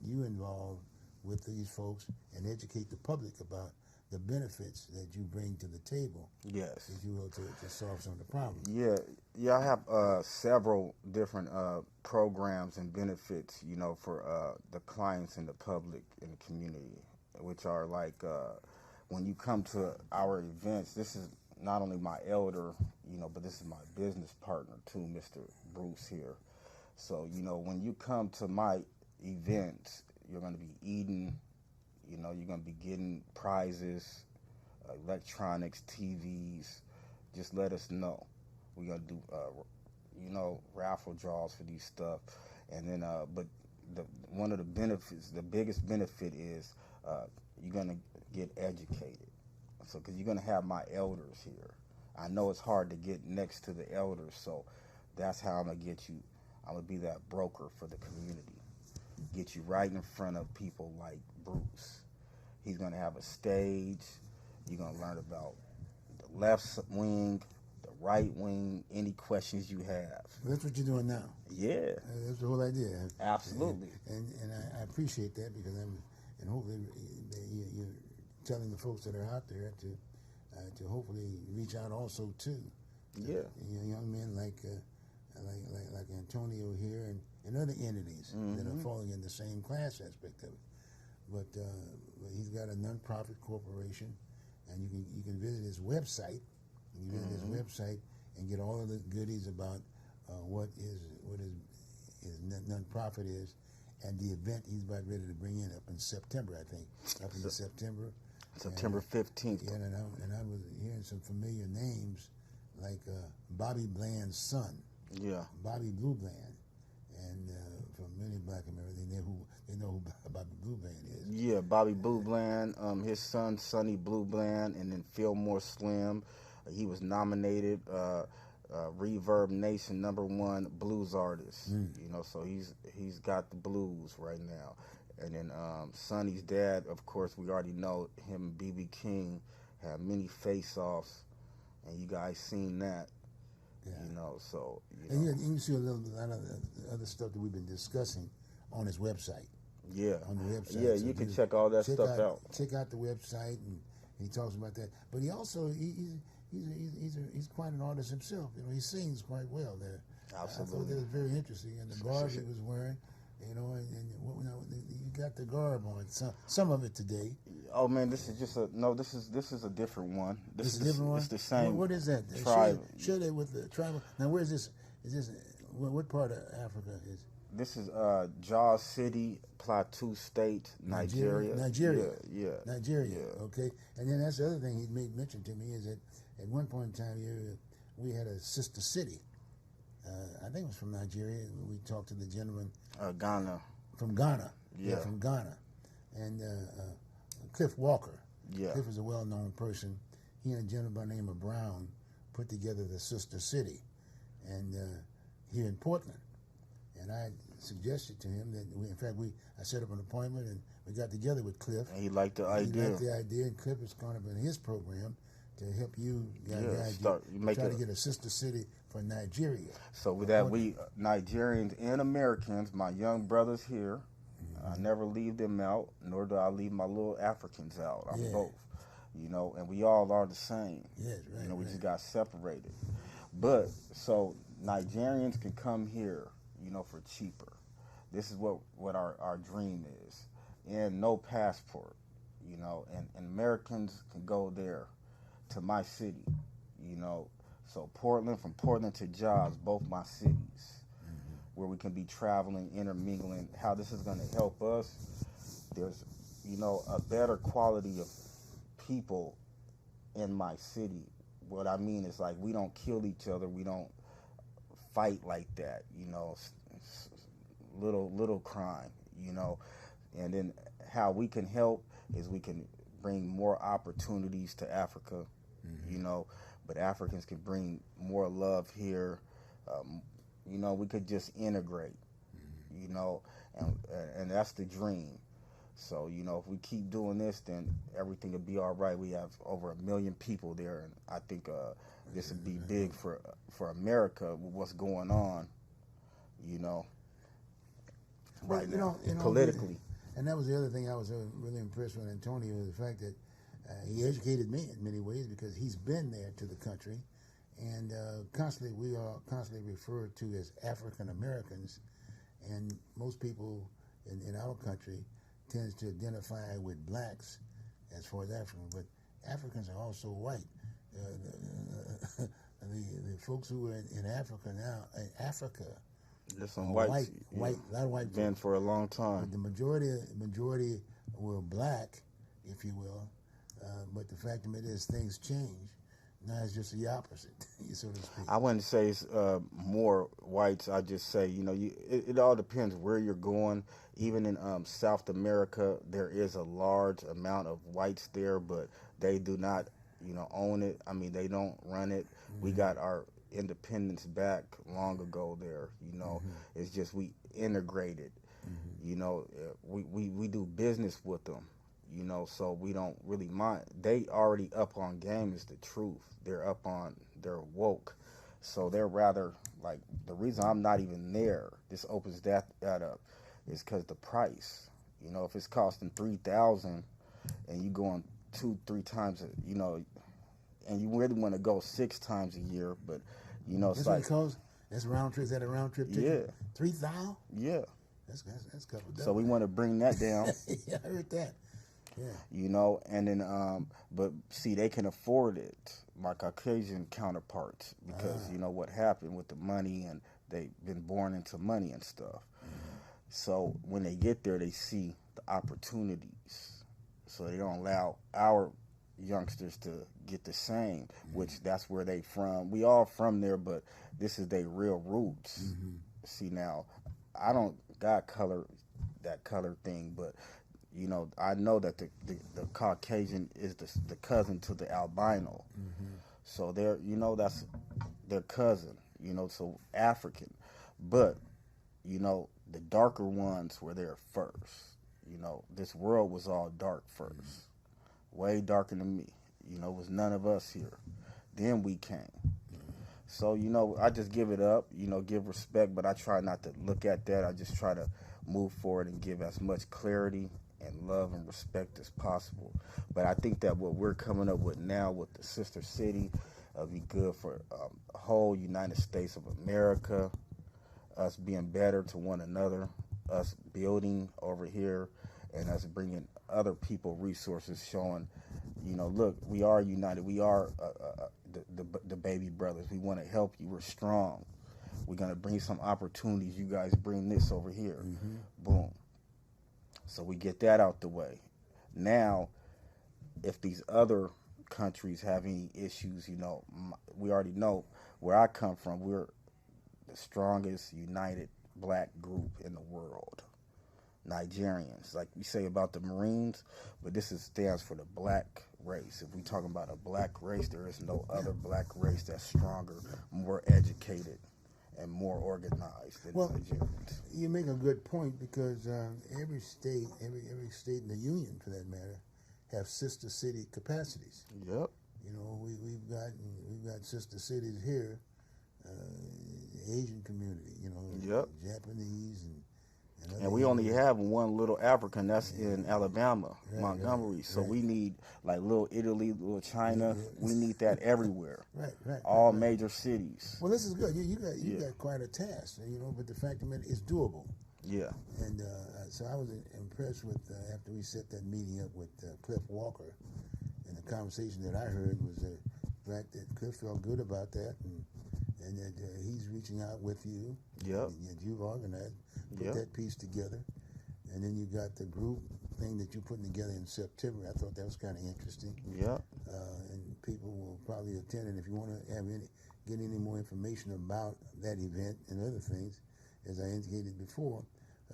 you involved with these folks and educate the public about the benefits that you bring to the table. Yes. If you will, to solve some of the problems. Yeah. I have several different programs and benefits, for the clients and the public and the community. which are like when you come to our events. This is not only my elder, but this is my business partner too, Mr. Bruce here. So when you come to my events, you're going to be eating. You're going to be getting prizes, electronics, TVs. Just let us know. We're going to do, raffle draws for these stuff. And then, but one of the benefits, the biggest benefit is you're going to get educated. So, because you're going to have my elders here. I know it's hard to get next to the elders, so that's how I'm going to get you. I'm going to be that broker for the community. Get you right in front of people like Bruce. He's going to have a stage. You're going to learn about the left wing, the right wing, any questions you have. That's what you're doing now. Yeah. That's the whole idea. Absolutely. And I appreciate that because and hopefully you're telling the folks that are out there to hopefully reach out also too. Yeah. Young men like Antonio here and other entities that are falling in the same class aspect of it. But he's got a nonprofit corporation, and you can visit his website. You can visit his website and get all of the goodies about what his nonprofit is, and the event he's about ready to bring in up in September, I think. Up in September. September 15th. Yeah, and I was hearing some familiar names like Bobby Bland's son. Yeah. Bobby Blue Bland. And from many black Americans, they know who Bobby Blue Bland is. Yeah, Bobby Blue Bland, his son Sonny Blue Bland, and then Fillmore Slim. He was nominated Reverb Nation #1 blues artist. So he's got the blues right now. And then Sonny's dad, of course, we already know him. B.B. King had many face-offs, and you guys seen that. Yeah. And you can see a lot of the other stuff that we've been discussing on his website. Yeah. On the website. Yeah, so you can check all that stuff out. Check out the website, and he talks about that. But he also he's quite an artist himself. He sings quite well there. Absolutely. I thought that was very interesting, and the garb he was wearing. You got the garb on some of it today. Oh man, this is just this is a different one. This is a different one. It's the same. What is that? Tribe. Share that with the tribal. Now, where is this? Is this what part of Africa is? This is Jos City, Plateau State, Nigeria. Nigeria. Yeah. Nigeria. Yeah. Okay. And then that's the other thing he made mention to me is that at one point in time here we had a sister city. I think it was from Nigeria. We talked to the gentleman. Ghana. From Ghana. Yeah. From Ghana. And Cliff Walker. Yeah. Cliff is a well-known person. He and a gentleman by the name of Brown put together the sister city, and here in Portland. And I suggested to him that I set up an appointment and we got together with Cliff. And he liked the idea. He liked the idea, and Cliff is going to be in his program to help you guys try to get a sister city for Nigeria. So with that, we Nigerians and Americans, my young brothers here, I never leave them out, nor do I leave my little Africans out. I'm both, and we all are the same. Yes, right. We just got separated. But so Nigerians can come here, for cheaper. This is what our dream is, and no passport, and Americans can go there to my city, So from Portland to Jos, both my cities, where we can be traveling, intermingling. How this is going to help us, there's, a better quality of people in my city. What I mean is like we don't kill each other, we don't fight like that, little crime, And then how we can help is we can bring more opportunities to Africa, but Africans can bring more love here. We could just integrate, and that's the dream. So, if we keep doing this, then everything will be all right. We have over 1 million people there, and I think this would be big for America with what's going on, right now, politically. And that was the other thing I was really impressed with Antonio, was the fact that he educated me in many ways because he's been there to the country, and we are constantly referred to as African Americans, and most people in our country tends to identify with blacks as far as Africans, but Africans are also white. The folks who are in Africa now, in Africa, There's some are whites, white, a lot of white been folks. for a long But time. the majority were black, if you will. But the fact of it is, things change. Now it's just the opposite, so to speak. I wouldn't say it's more whites. I just say, it all depends where you're going. Even in South America, there is a large amount of whites there, but they do not, own it. I mean, they don't run it. We got our independence back long ago there. It's just we integrated. We do business with them. So we don't really mind. They already up on game is the truth. They're woke. So they're rather, like, the reason I'm not even there, this opens that up, is because the price. If it's costing $3,000 and you going 2-3 times, and you really want to go 6 times a year, but, it's That's like. what it costs? That's a round trip? Is that a round trip ticket? Yeah. $3,000? Yeah. That's a couple of So we want to bring that down. Yeah, I heard that. Yeah. And then, but see, they can afford it, my Caucasian counterparts, because what happened with the money, and they've been born into money and stuff. So when they get there, they see the opportunities. So they don't allow our youngsters to get the same, which that's where they from. We all from there, but this is their real roots. See, now, I don't got that color thing, but I know that the Caucasian is the cousin to the albino. So they're, that's their cousin, so African. But, the darker ones were there first. This world was all dark first. Way darker than me. It was none of us here. Then we came. So, I just give it up, give respect, but I try not to look at that. I just try to move forward and give as much clarity and love and respect as possible. But I think that what we're coming up with now with the sister city will be good for the whole United States of America, us being better to one another, us building over here, and us bringing other people resources showing, look, we are united. We are the baby brothers. We want to help you. We're strong. We're going to bring some opportunities. You guys bring this over here. Boom. So we get that out the way. Now, if these other countries have any issues, we already know where I come from. We're the strongest united black group in the world. Nigerians, like we say about the Marines, but this stands for the black race. If we talking about a black race, there is no other black race that's stronger, more educated, and more organized than Nigerians. You make a good point, because every state in the union, for that matter, have sister city capacities. Yep. We've got sister cities here, Asian community, Yep. Japanese and And we only have one little African, that's in Alabama, Montgomery. So we need like little Italy, little China. We need that everywhere. Right. All major cities. Well, this is good. You got quite a task, but the fact of it is doable. Yeah. And so I was impressed with, after we set that meeting up with Cliff Walker, and the conversation that I heard was the fact that Cliff felt good about that, and that he's reaching out with you. Yep. And you've organized, put Yep. that piece together. And then you got the group thing that you're putting together in September. I thought that was kind of interesting. Yep. And people will probably attend. And if you want to get any more information about that event and other things, as I indicated before,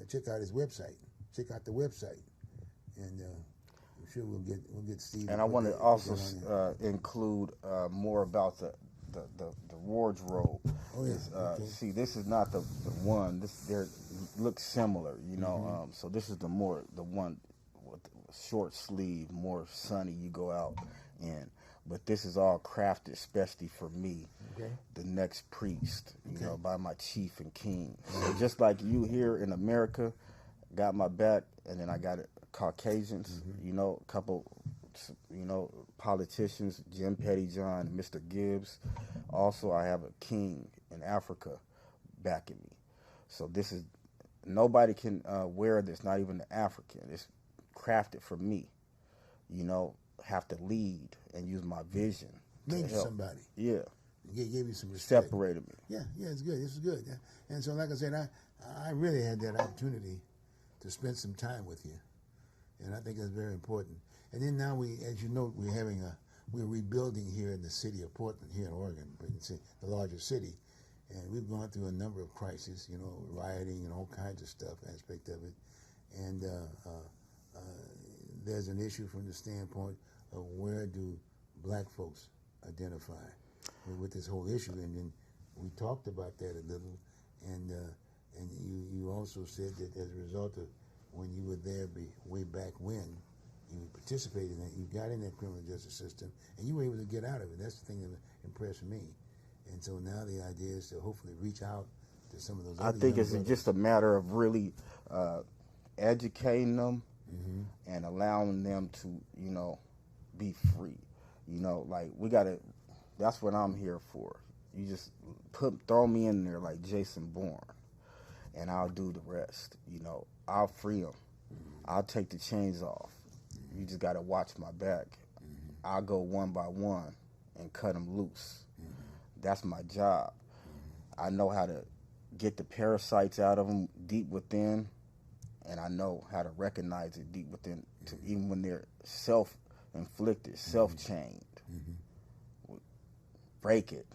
check out his website. Check out the website, and I'm sure we'll get Steve. And I want to also include more about the Goarge Road. Oh, yeah. Okay. See, this is not the one. This looks similar, so this is the one with the short sleeve, more sunny. You go out in, but this is all crafted especially for me, the next priest, by my chief and king. So just like you here in America, got my back, and then I got Caucasians, a couple, politicians, Jim Pettyjohn, Mr. Gibbs. Also, I have a king in Africa backing me. So this is, nobody can wear this, not even the African. It's crafted for me. Have to lead and use my vision to Made you help. somebody. Yeah. Gave you some respect. Separated me. Yeah, it's good. This is good. Yeah. And so, like I said, I really had that opportunity to spend some time with you, and I think that's very important. And then now as you know, we're rebuilding here in the city of Portland, here in Oregon, the largest city, and we've gone through a number of crises, rioting and all kinds of stuff, aspect of it, and there's an issue from the standpoint of where do black folks identify with this whole issue, and then we talked about that a little, and you also said that as a result of when you were there way back when, you participated in that, you got in that criminal justice system, and you were able to get out of it. That's the thing that impressed me. And so now the idea is to hopefully reach out to some of those other I think it's brothers. just a matter of really educating them and allowing them to, be free. That's what I'm here for. You just throw me in there like Jason Bourne, and I'll do the rest. I'll free them. I'll take the chains off. You just got to watch my back. I'll go one by one and cut them loose. That's my job. I know how to get the parasites out of them deep within, and I know how to recognize it deep within, even when they're self-inflicted, self-chained. Break it.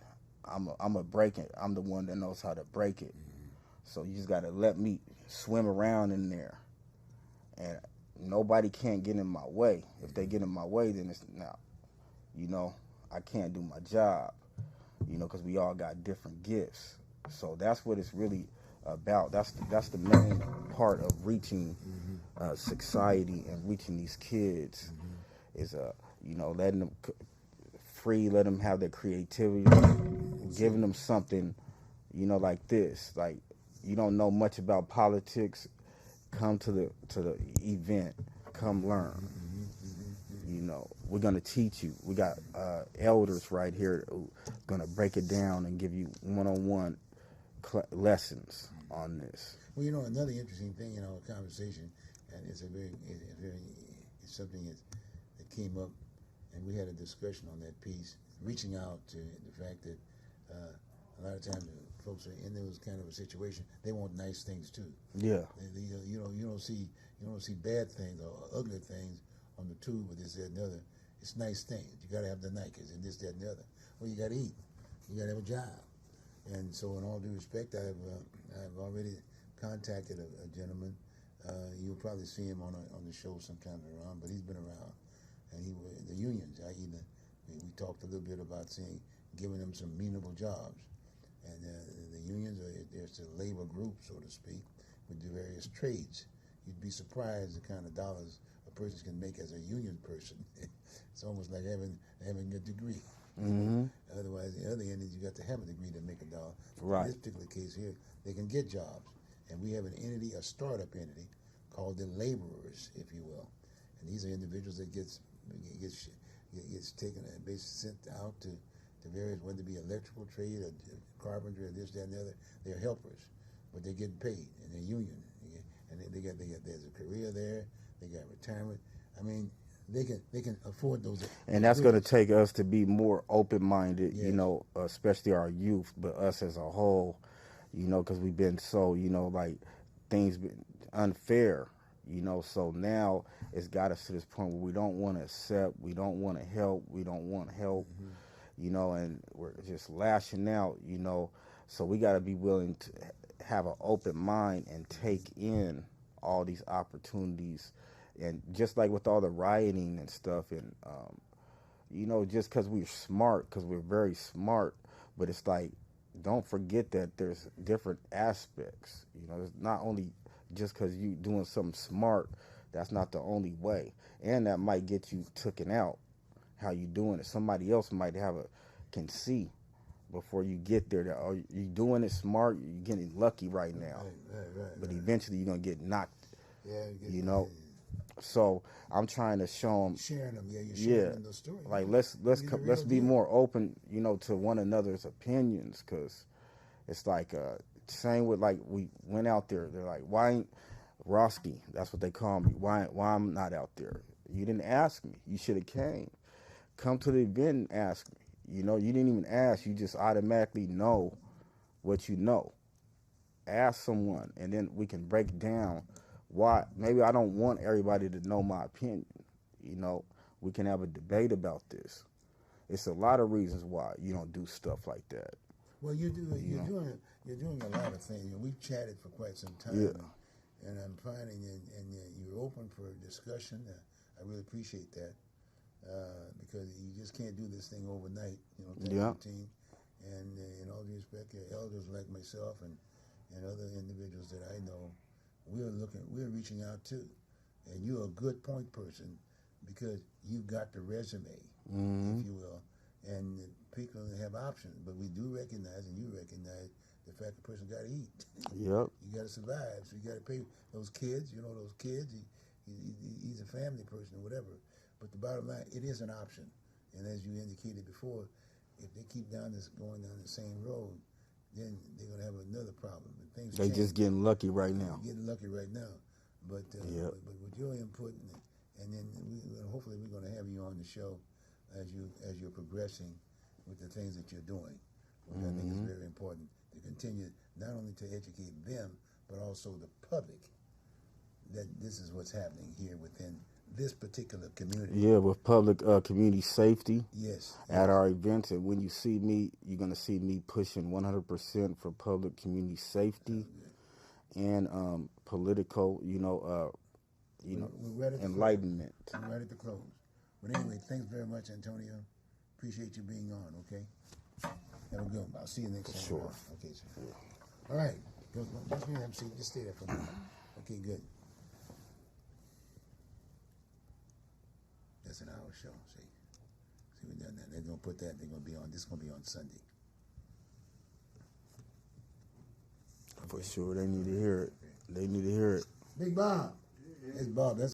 I'm a break it. I'm the one that knows how to break it. So you just got to let me swim around in there, and nobody can't get in my way. If they get in my way, then it's now, I can't do my job, because we all got different gifts. So that's what it's really about. That's the main part of reaching society and reaching these kids is letting them free, let them have their creativity, giving them something, like this. Like, you don't know much about politics, come to the event, come learn. We're gonna teach you. We got elders right here who gonna break it down and give you one-on-one lessons on this. Well, another interesting thing in our conversation, and it's something that came up, and we had a discussion on that piece, reaching out to the fact that a lot of times folks are in those kind of a situation, they want nice things too. Yeah. You don't see bad things or ugly things on the tube or this, that, and the other. It's nice things. You got to have the Nikes and this, that, and the other. Well, you got to eat. You got to have a job. And so, in all due respect, I've already contacted a gentleman. You'll probably see him on the show sometimes around, but he's been around. And the unions, we talked a little bit about giving them some meanable jobs. And the unions there's a labor group, so to speak, with the various trades. You'd be surprised the kind of dollars a person can make as a union person. It's almost like having a degree. Otherwise, the other end is you got to have a degree to make a dollar. Right. In this particular case here, they can get jobs, and we have an entity, a startup entity, called the laborers, if you will. And these are individuals that gets taken and basically sent out to various, whether it be electrical trade or carpentry or this, that, and the other. They're helpers, but they're getting paid, and they're union, and there's a career there. They got retirement. I mean, they can afford those. And that's going to take us to be more open-minded, Yes. Especially our youth, but us as a whole, because we've been so, things been unfair, so now it's got us to this point where we don't want to accept, we don't want to help, and we're just lashing out, so we got to be willing to have an open mind and take in all these opportunities. And just like with all the rioting and stuff, and just because we're smart, because we're very smart, but it's like, don't forget that there's different aspects. It's not only just because you doing something smart, that's not the only way, and that might get you taken out. How you doing it? Somebody else might can see before you get there that, oh, you doing it smart, you're getting lucky right now, but eventually you're gonna get knocked. So I'm trying to show them, sharing them. Yeah, you're sharing them those stories. Like let's be more open, to one another's opinions, because it's like same with, like, we went out there. They're like, why Roski, that's what they call me. Why I'm not out there? You didn't ask me. You should have came. Come to the event and ask me. You know, you didn't even ask. You just automatically know what you know. Ask someone, and then we can break down why. Maybe I don't want everybody to know my opinion. You know, we can have a debate about this. It's a lot of reasons why you don't do stuff like that. Well, you're doing a lot of things. You know, we've chatted for quite some time, Yeah. and I'm finding and you're open for discussion. I really appreciate that because you just can't do this thing overnight. You know, take a routine. And in all due respect, elders like myself and other individuals that I know, we're reaching out too, and you're a good point person because you've got the resume, if you will, and people have options, but we do recognize, and you recognize, the fact the person got to eat. Yep. You got to survive, so you got to pay those kids. You know, those kids. He's a family person or whatever. But the bottom line, it is an option, and as you indicated before, if they keep going down the same road, then they're going to have another problem. And things They change. just getting lucky right now. Getting lucky right now, but with your input and then hopefully we're going to have you on the show as you're progressing with the things that you're doing, which I think is very important to continue not only to educate them but also the public that this is what's happening here within this particular community. Yeah, with public community safety. Yes. At our events, and when you see me, you're going to see me pushing 100% for public community safety and political, we're ready to enlightenment. We're ready to close. But anyway, thanks very much, Antonio. Appreciate you being on, okay? Have a good one. I'll see you next time. Sure. Okay, sir. All right. Just stay there for a minute. Okay, good. That's an hour show, see? See, we've done that. They're going to put that, this is going to be on Sunday. For sure, they need to hear it. They need to hear it. Big Bob. It's Bob. That's